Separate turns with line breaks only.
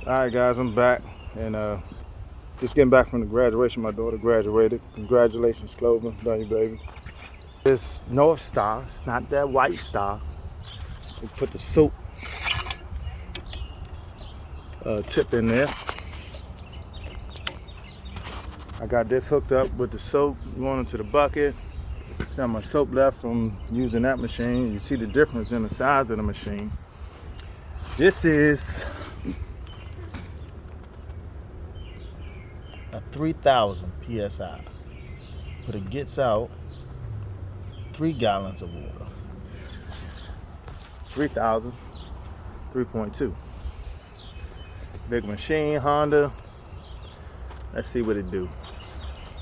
Alright guys, I'm back and just getting back from the graduation. My daughter graduated. Congratulations, Clover. Love you, baby. This North Star, it's not that white star. We put the soap tip in there. I got this hooked up with the soap going into the bucket. It's not my soap left from using that machine. You see the difference in the size of the machine. This is a 3,000 PSI, but it gets out 3 gallons of water. 3,000, 3.2. Big machine, Honda. Let's see what it do.